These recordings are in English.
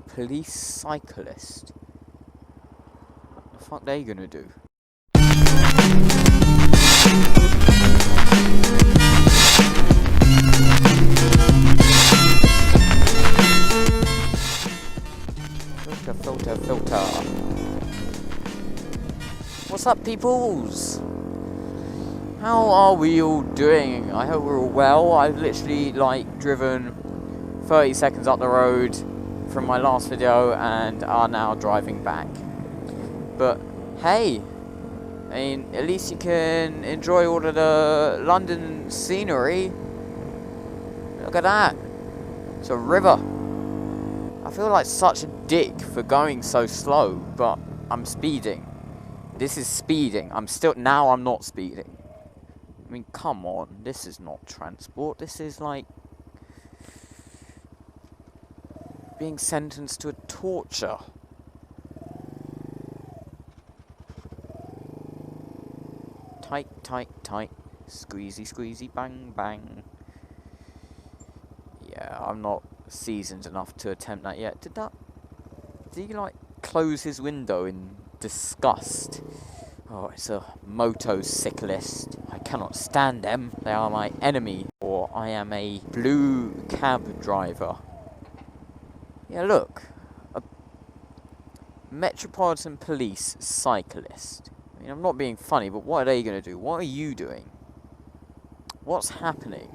police cyclist. What the fuck they gonna do? Filter. What's up, peoples? How are we all doing? I hope we're all well. I've literally driven 30 seconds up the road from my last video and are now driving back. But hey, I mean, at least you can enjoy all of the London scenery. Look at that. It's a river. I feel like such a dick for going so slow, but I'm speeding. This is speeding. I'm not speeding. I mean, come on. This is not transport. This is like being sentenced to a torture. Tight. Squeezy, bang, bang. Yeah, I'm not seasoned enough to attempt that yet. Did he close his window in disgust? Oh, it's a motocyclist. I cannot stand them. They are my enemy. Or I am a blue cab driver. Yeah, look. A Metropolitan Police cyclist. I mean, I'm not being funny, but what are they going to do? What are you doing? What's happening?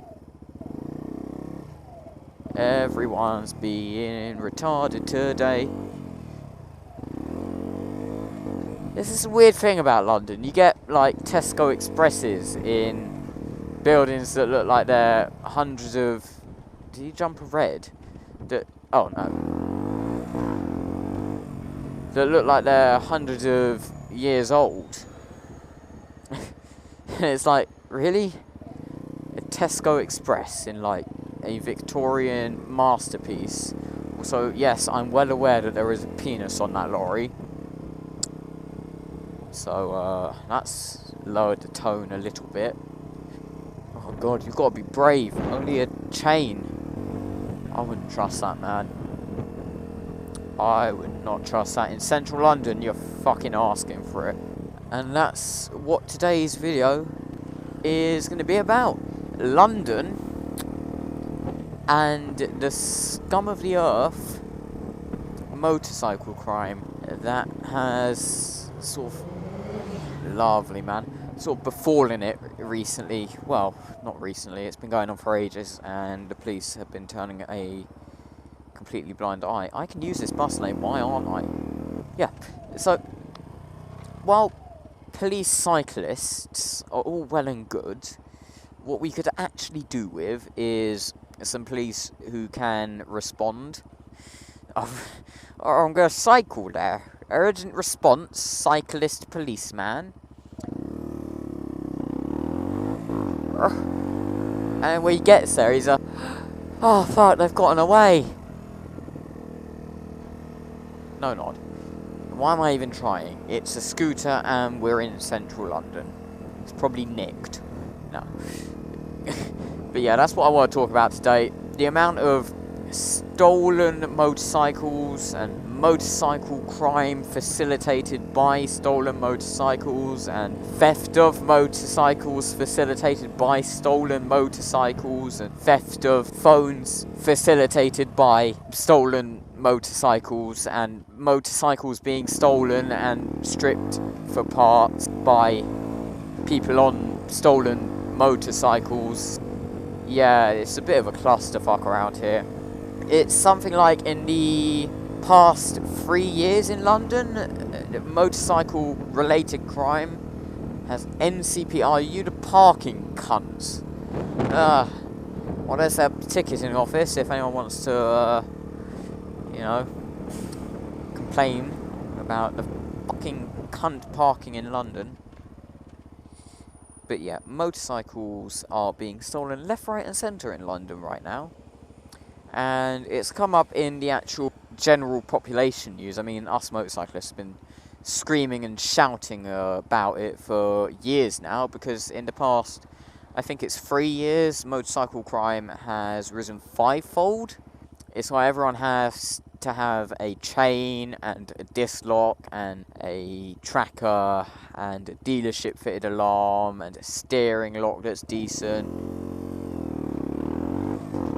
Everyone's being retarded today. This is a weird thing about London. You get Tesco Expresses in buildings that look like they're hundreds of... Did you jump a red? Oh no. That look like they're hundreds of years old. And it's like, really? A Tesco Express in a Victorian masterpiece. Also, yes, I'm well aware that there is a penis on that lorry. So, that's lowered the tone a little bit. Oh god, you've got to be brave. Only a chain. I wouldn't trust that, man. I would not trust that. In central London, you're fucking asking for it. And that's what today's video is going to be about. London and the scum of the earth motorcycle crime that has sort of lovely, man, sort of befallen it recently. Well, not recently, it's been going on for ages, and the police have been turning a completely blind eye. I can use this bus lane, why aren't I? Yeah, so while police cyclists are all well and good, what we could actually do with is some police who can respond. Oh, I'm going to cycle there. Urgent response, cyclist policeman. And when he gets there, he's oh fuck, they've gotten away. No nod. Why am I even trying? It's a scooter and we're in central London. It's probably nicked. No. But yeah, that's what I want to talk about today. The amount of stolen motorcycles and motorcycle crime facilitated by stolen motorcycles, and theft of motorcycles facilitated by stolen motorcycles, and theft of phones facilitated by stolen motorcycles, and motorcycles being stolen and stripped for parts by people on stolen motorcycles. Yeah, it's a bit of a clusterfuck around here. It's something like in the past 3 years in London, motorcycle related crime has NCPR. You the parking cunts. Well, there's a ticketing office if anyone wants to, complain about the fucking cunt parking in London. But yeah, motorcycles are being stolen left, right and centre in London right now. And it's come up in the actual general population news. I mean, us motorcyclists have been screaming and shouting about it for years now, because in the past, I think it's 3 years, motorcycle crime has risen 5-fold It's why everyone has to have a chain and a disc lock and a tracker and a dealership fitted alarm and a steering lock that's decent.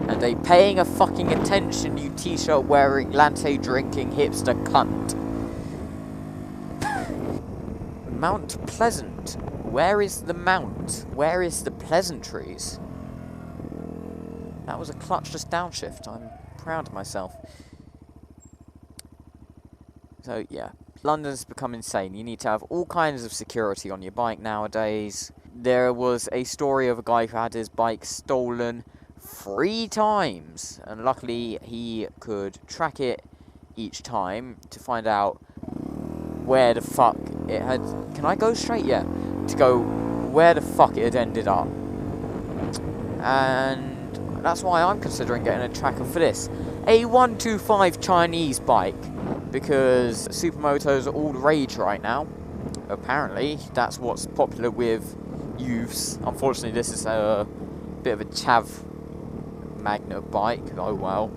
And a paying a fucking attention, you t-shirt wearing, latte drinking hipster cunt. Mount Pleasant. Where is the mount? Where is the pleasantries? That was a clutchless downshift. I'm proud of myself. So, yeah. London's become insane. You need to have all kinds of security on your bike nowadays. There was a story of a guy who had his bike stolen 3 times. And luckily, he could track it each time to find out where the fuck it had... Can I go straight? Yeah. To go where the fuck it had ended up. And that's why I'm considering getting a tracker for this. A 125 Chinese bike. Because supermotos are all the rage right now. Apparently, that's what's popular with youths. Unfortunately, this is a bit of a chav magnet bike. Oh well.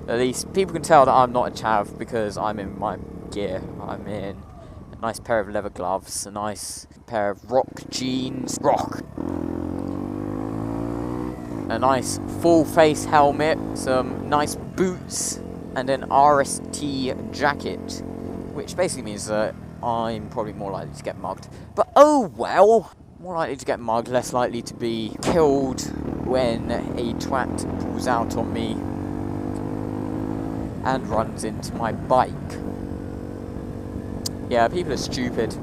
At least people can tell that I'm not a chav because I'm in my gear. I'm in a nice pair of leather gloves, a nice pair of rock jeans, a nice full face helmet, some nice boots, and an RST jacket, which basically means that I'm probably more likely to get mugged. But oh well, more likely to get mugged, less likely to be killed when a twat pulls out on me and runs into my bike. Yeah, people are stupid.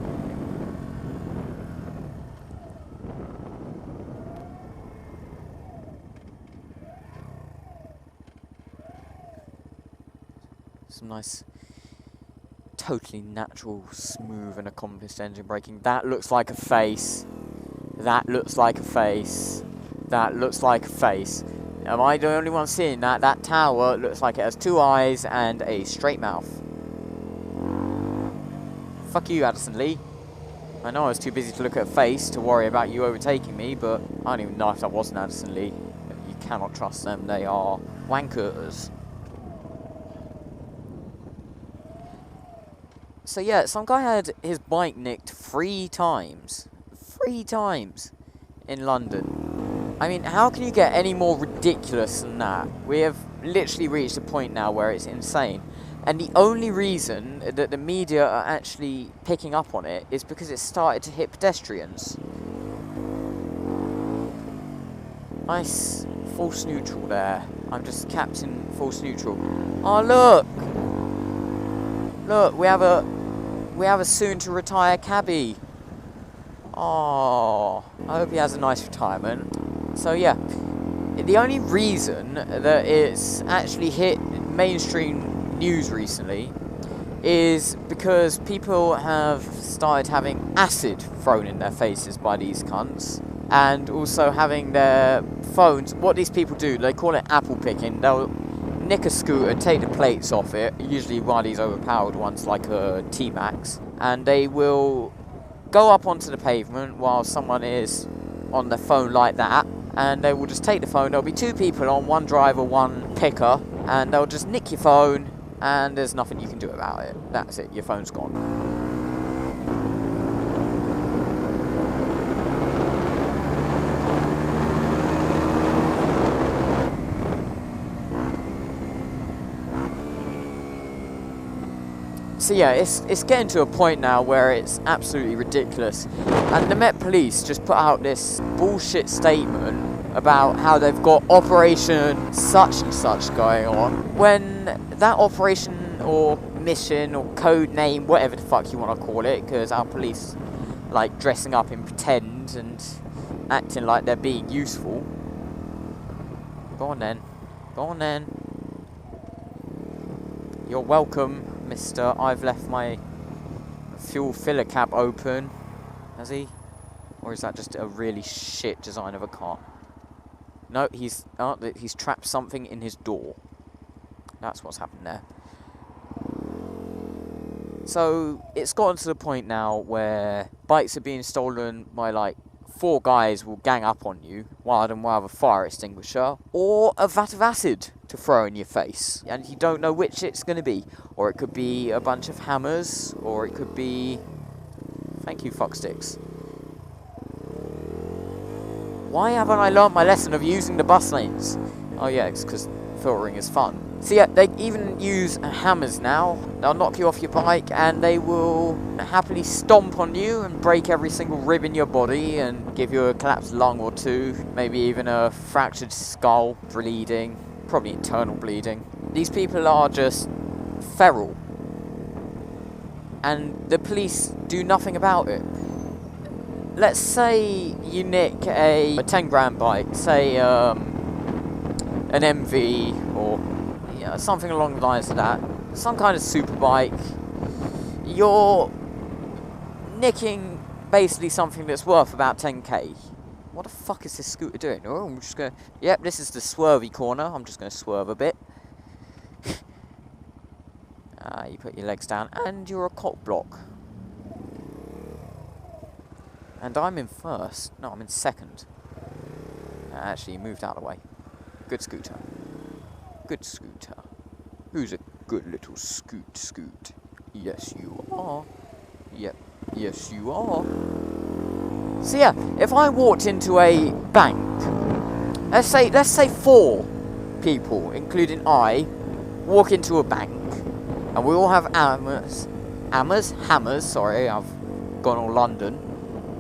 Some nice, totally natural, smooth and accomplished engine braking. That looks like a face. That looks like a face. That looks like a face. Am I the only one seeing that? That tower looks like it has 2 eyes and a straight mouth. Fuck you, Addison Lee. I know I was too busy to look at a face to worry about you overtaking me, but I don't even know if that wasn't Addison Lee. You cannot trust them. They are wankers. So yeah, some guy had his bike nicked 3 times. 3 times in London. I mean, how can you get any more ridiculous than that? We have literally reached a point now where it's insane. And the only reason that the media are actually picking up on it is because it started to hit pedestrians. Nice false neutral there. I'm just captain false neutral. Oh look! Look, we have a soon to retire cabbie. Oh, I hope he has a nice retirement. So yeah, the only reason that it's actually hit mainstream news recently is because people have started having acid thrown in their faces by these cunts, and also having their phones. What these people do, they call it apple picking. They'll nick a scooter, take the plates off it, usually one of these overpowered ones like a T-Max, and they will go up onto the pavement while someone is on their phone like that, and they will just take the phone. There'll be 2 people on, 1 driver, 1 picker, and they'll just nick your phone, and there's nothing you can do about it. That's it, your phone's gone. So yeah, it's getting to a point now where it's absolutely ridiculous. And the Met Police just put out this bullshit statement about how they've got Operation such and such going on, when that operation or mission or code name, whatever the fuck you want to call it, because our police like dressing up in pretend and acting like they're being useful. Go on then. Go on then. You're welcome. Mister, I've left my fuel filler cap open. Has he? Or is that just a really shit design of a car? No, he's trapped something in his door. That's what's happened there. So, it's gotten to the point now where bikes are being stolen by like 4 guys will gang up on you. One of them will have a fire extinguisher or a vat of acid to throw in your face. And you don't know which it's going to be. Or it could be a bunch of hammers, or it could be... Thank you, fucksticks. Why haven't I learned my lesson of using the bus lanes? Oh yeah, it's because filtering is fun. So yeah, they even use hammers now. They'll knock you off your bike and they will happily stomp on you and break every single rib in your body and give you a collapsed lung or two, maybe even a fractured skull, bleeding, probably internal bleeding. These people are just feral. And the police do nothing about it. Let's say you nick a 10 grand bike, say an MV or something along the lines of that, some kind of super bike. You're nicking basically something that's worth about 10k. What the fuck is this scooter doing? Oh, I'm just gonna... Yep, this is the swervy corner. I'm just gonna swerve a bit. You put your legs down and you're a cock block. And I'm in first. No, I'm in second. Actually, you moved out of the way. Good scooter. Good scooter. Who's a good little scoot? Yes, you are. Yep. Yes, you are. So yeah, if I walked into a bank, let's say 4 people, including I, walk into a bank, and we all have hammers, sorry, I've gone all London.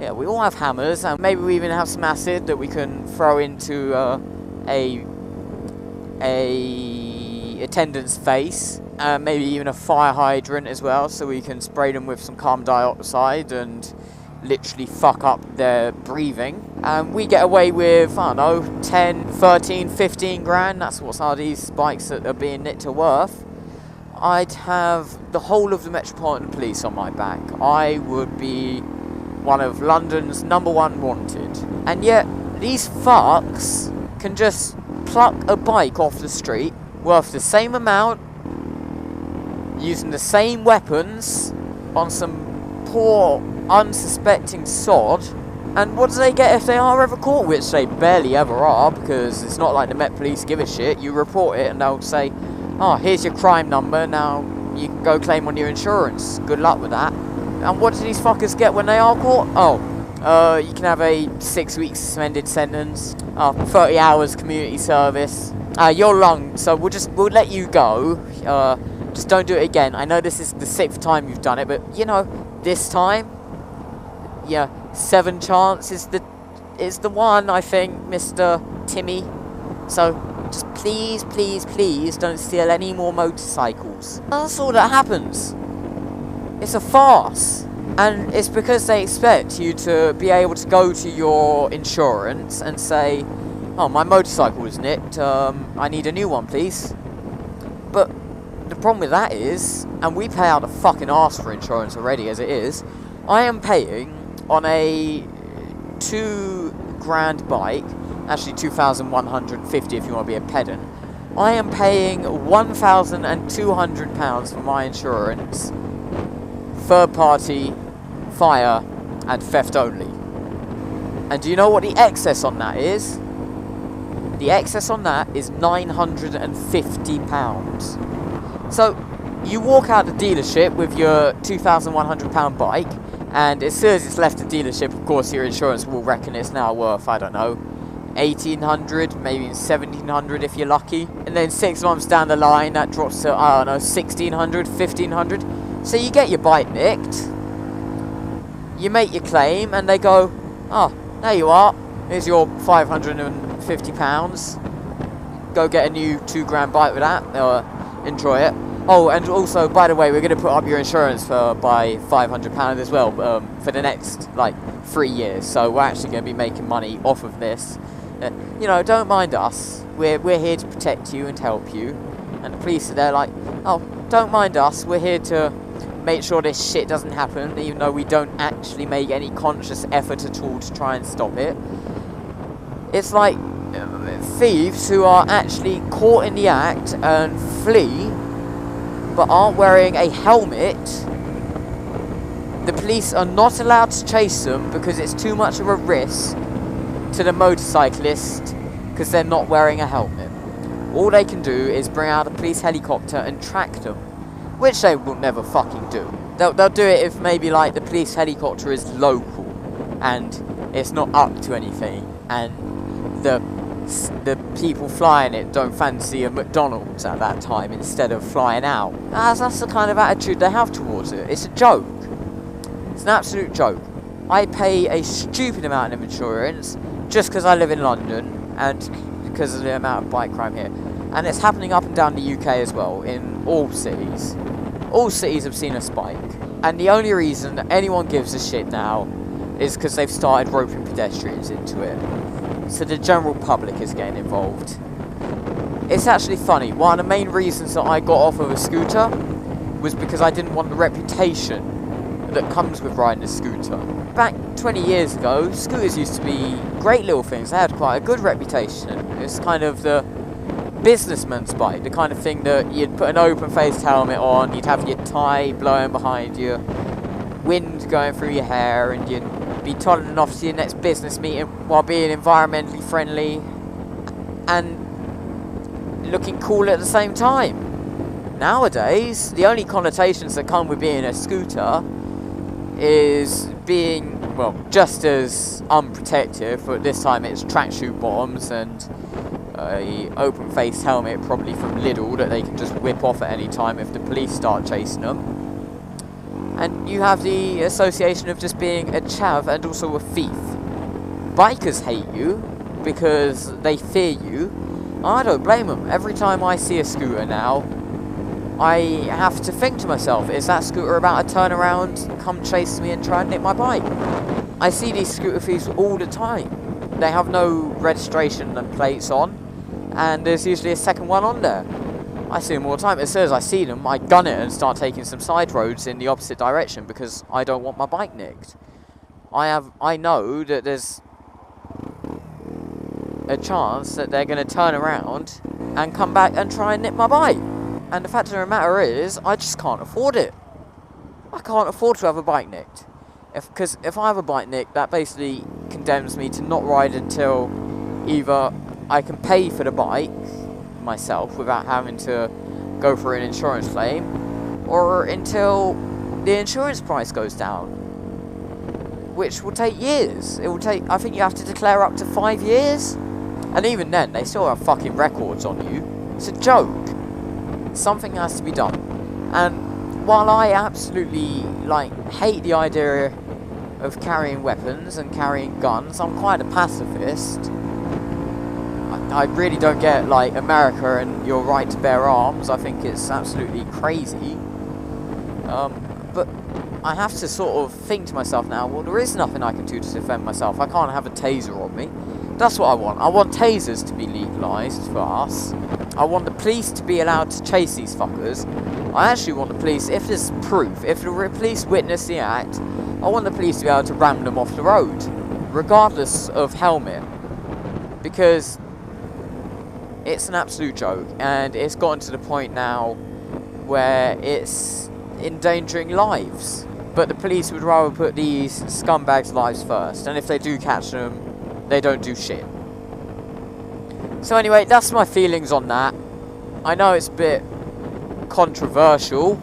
Yeah, we all have hammers, and maybe we even have some acid that we can throw into a attendant's face, maybe even a fire hydrant as well, so we can spray them with some carbon dioxide and literally fuck up their breathing. And we get away with, I don't know, 10, 13, 15 grand, that's what some of these bikes that are being nicked are worth. I'd have the whole of the Metropolitan Police on my back. I would be one of London's #1 wanted. And yet, these fucks can just pluck a bike off the street, worth the same amount, using the same weapons, on some poor, unsuspecting sod. And what do they get if they are ever caught? Which they barely ever are, because it's not like the Met Police give a shit. You report it and they'll say, oh, here's your crime number, now you can go claim on your insurance. Good luck with that. And what do these fuckers get when they are caught? Oh, you can have a 6-week suspended sentence, 30 hours community service. You're long, so we'll let you go. Just don't do it again. I know this is the 6th time you've done it, but you know, this time, yeah, 7 chance is the one, I think, Mr. Timmy. So just please don't steal any more motorcycles. That's all that happens. It's a farce. And it's because they expect you to be able to go to your insurance and say, oh, my motorcycle was nicked, I need a new one, please. But the problem with that is, and we pay out a fucking arse for insurance already as it is, I am paying on a 2 grand bike, actually 2,150 if you want to be a pedant, I am paying £1,200 for my insurance, third party, fire and theft only. And do you know what the excess on that is? The excess on that is £950. So you walk out the dealership with your £2,100 bike, and as soon as it's left the dealership, of course your insurance will reckon it's now worth, I don't know, 1,800, maybe 1,700 if you're lucky. And then 6 months down the line that drops to, I don't know, 1,600, 1,500. So you get your bike nicked, you make your claim, and they go, oh, there you are, here's your £550, go get a new 2 grand bike with that, enjoy it. Oh, and also, by the way, we're going to put up your insurance by £500 as well, for the next, 3 years, so we're actually going to be making money off of this. You know, don't mind us, we're here to protect you and help you. And the police are there like, oh, don't mind us, we're here to make sure this shit doesn't happen, even though we don't actually make any conscious effort at all to try and stop it. It's like thieves who are actually caught in the act and flee, but aren't wearing a helmet. The police are not allowed to chase them because it's too much of a risk to the motorcyclist because they're not wearing a helmet. All they can do is bring out a police helicopter and track them, which they will never fucking do. They'll do it if maybe like the police helicopter is local and it's not up to anything, and the people flying it don't fancy a McDonald's at that time instead of flying out. That's the kind of attitude they have towards it. It's a joke. It's an absolute joke. I pay a stupid amount of insurance just because I live in London and because of the amount of bike crime here. And it's happening up and down the UK as well, in all cities. All cities have seen a spike. And the only reason that anyone gives a shit now is because they've started roping pedestrians into it. So the general public is getting involved. It's actually funny. One of the main reasons that I got off of a scooter was because I didn't want the reputation that comes with riding a scooter. Back 20 years ago, scooters used to be great little things. They had quite a good reputation. It's kind of the businessman's bike, the kind of thing that you'd put an open-faced helmet on, you'd have your tie blowing behind you, wind going through your hair, and you'd be toddling off to your next business meeting while being environmentally friendly and looking cool at the same time. Nowadays, the only connotations that come with being a scooter is being, well, just as unprotected, but this time it's tracksuit bottoms and a open-faced helmet, probably from Lidl, that they can just whip off at any time if the police start chasing them. And you have the association of just being a chav and also a thief. Bikers hate you because they fear you. I don't blame them. Every time I see a scooter now, I have to think to myself, is that scooter about to turn around, come chase me and try and nick my bike? I see these scooter thieves all the time. They have no registration and plates on, and there's usually a second one on there. I see them all the time. As soon as I see them, I gun it and start taking some side roads in the opposite direction because I don't want my bike nicked. I know that there's a chance that they're going to turn around and come back and try and nick my bike. And the fact of the matter is, I just can't afford it. I can't afford to have a bike nicked. Because if I have a bike nicked, that basically condemns me to not ride until either I can pay for the bike myself without having to go for an insurance claim, or until the insurance price goes down, which will take years. It will take, I think you have to declare up to 5 years, and even then they still have fucking records on you. It's a joke. Something has to be done. And while I absolutely hate the idea of carrying weapons and carrying guns, I'm quite a pacifist. I really don't get America and your right to bear arms. I think it's absolutely crazy. But I have to sort of think to myself now, well, there is nothing I can do to defend myself. I can't have a taser on me. That's what I want. I want tasers to be legalised for us. I want the police to be allowed to chase these fuckers. I actually want the police, if there's proof, if the police witness the act, I want the police to be able to ram them off the road, regardless of helmet. Because it's an absolute joke, and it's gotten to the point now where it's endangering lives. But the police would rather put these scumbags' lives first, and if they do catch them, they don't do shit. So anyway, that's my feelings on that. I know it's a bit controversial.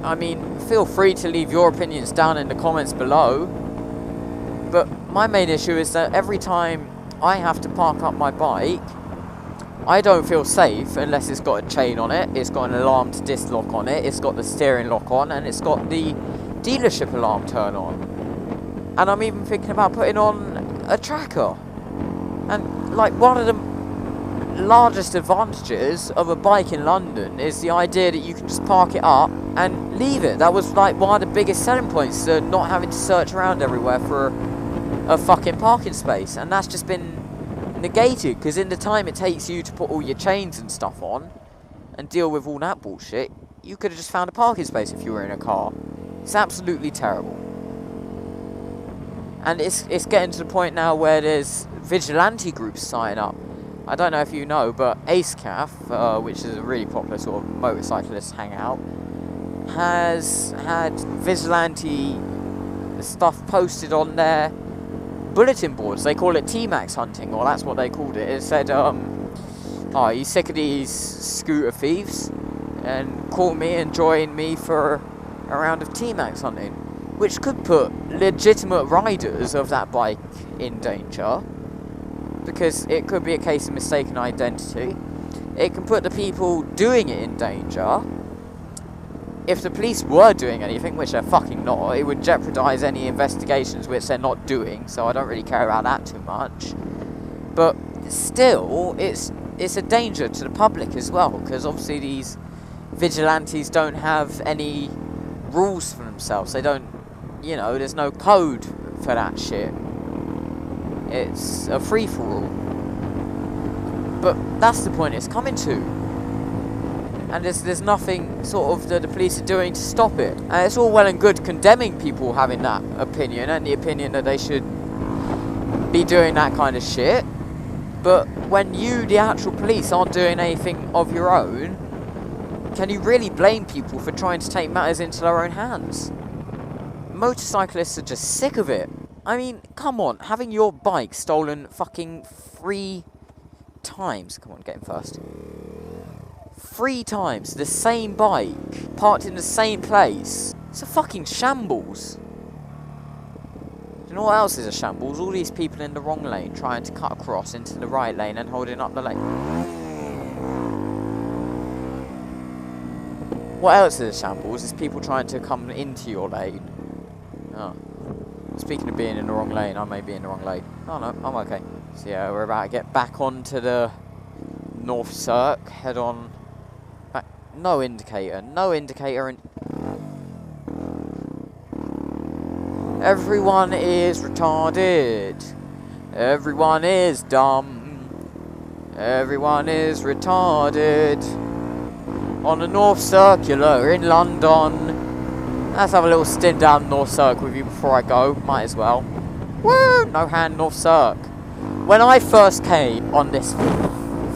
I mean, feel free to leave your opinions down in the comments below. But my main issue is that every time I have to park up my bike, I don't feel safe unless it's got a chain on it, it's got an alarmed disc lock on it, it's got the steering lock on, and it's got the dealership alarm turn on. And I'm even thinking about putting on a tracker. And one of the largest advantages of a bike in London is the idea that you can just park it up and leave it. That was one of the biggest selling points, not having to search around everywhere for a fucking parking space. And that's just been negated, because in the time it takes you to put all your chains and stuff on and deal with all that bullshit, you could have just found a parking space if you were in a car. It's absolutely terrible. And it's getting to the point now where there's vigilante groups signing up. I don't know if you know, but AceCaf, which is a really popular sort of motorcyclist hangout, has had vigilante stuff posted on their bulletin boards. They call it T-Max hunting, or that's what they called it. It said, oh, you sick of these scooter thieves? And call me and join me for a round of T-Max hunting. Which could put legitimate riders of that bike in danger. Because it could be a case of mistaken identity. It can put the people doing it in danger. If the police were doing anything, which they're fucking not, it would jeopardise any investigations, which they're not doing, so I don't really care about that too much. But still, it's a danger to the public as well, because obviously these vigilantes don't have any rules for themselves. They don't, you know, there's no code for that shit. It's a free-for-all. But that's the point it's coming to. And there's nothing sort of that the police are doing to stop it. And it's all well and good condemning people having that opinion and the opinion that they should be doing that kind of shit. But when you, the actual police, aren't doing anything of your own, can you really blame people for trying to take matters into their own hands? Motorcyclists are just sick of it. I mean, come on, having your bike stolen fucking 3 times. Come on, get in first. 3 times, the same bike, parked in the same place. It's a fucking shambles. You know what else is a shambles? All these people in the wrong lane trying to cut across into the right lane and holding up the lane. What else is a shambles? Is people trying to come into your lane. Oh. Speaking of being in the wrong lane, I may be in the wrong lane. Oh no, I'm okay. So yeah, we're about to get back onto the North Cirque, head on back. No indicator, and everyone is retarded. Everyone is dumb. Everyone is retarded. On the North Circular in London. Let's have a little stint down North Cirque with you before I go. Might as well. Woo! No hand North Cirque. When I first came on this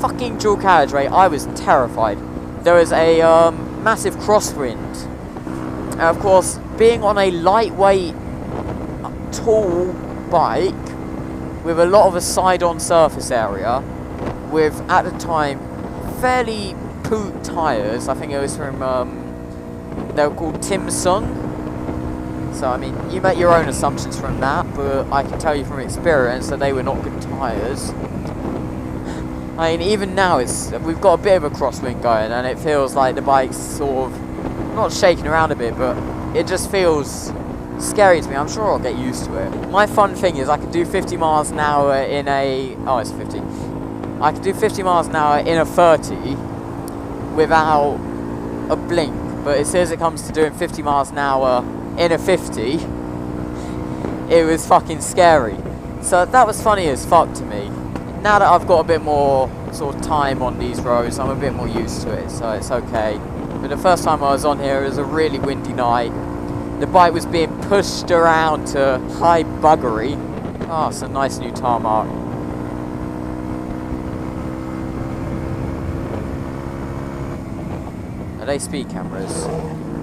fucking dual carriageway, I was terrified. There was a massive crosswind. And of course, being on a lightweight, tall bike with a lot of a side-on surface area, with at the time fairly poot tyres. I think it was from they were called Tim Sung. So I mean, you make your own assumptions from that, but I can tell you from experience that they were not good tyres. I mean, even now we've got a bit of a crosswind going, and it feels like the bike's sort of not shaking around a bit, but it just feels scary to me. I'm sure I'll get used to it. My fun thing is I could do 50 miles an hour in a... Oh, it's 50. I could do 50 miles an hour in a 30 without a blink. But as soon as it comes to doing 50 miles an hour in a 50, it was fucking scary. So that was funny as fuck to me. Now that I've got a bit more sort of time on these roads, I'm a bit more used to it, so it's okay. But the first time I was on here, it was a really windy night. The bike was being pushed around to high buggery. Oh, it's a nice new tarmac. Are they speed cameras?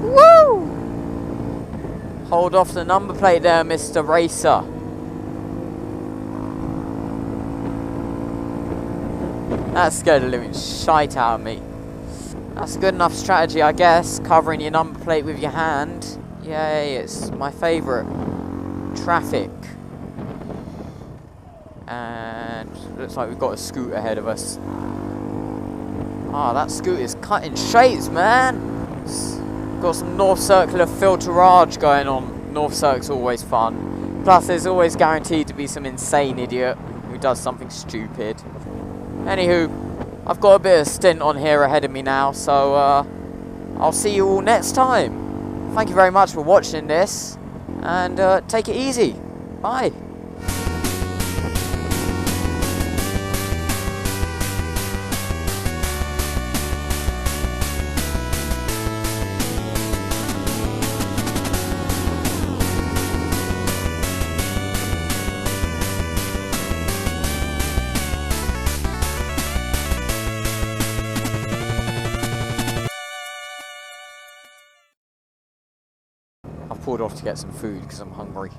Woo! Hold off the number plate there, Mr. Racer. That scared the living shite out of me. That's a good enough strategy, I guess. Covering your number plate with your hand. Yay, it's my favourite. Traffic. And looks like we've got a scooter ahead of us. Ah, that scooter's cutting shapes, man. Got some North Circular filterage going on. North Cirque's always fun. Plus, there's always guaranteed to be some insane idiot who does something stupid. Anywho, I've got a bit of a stint on here ahead of me now, so I'll see you all next time. Thank you very much for watching this, and take it easy. Bye. pulled off to get some food because I'm hungry.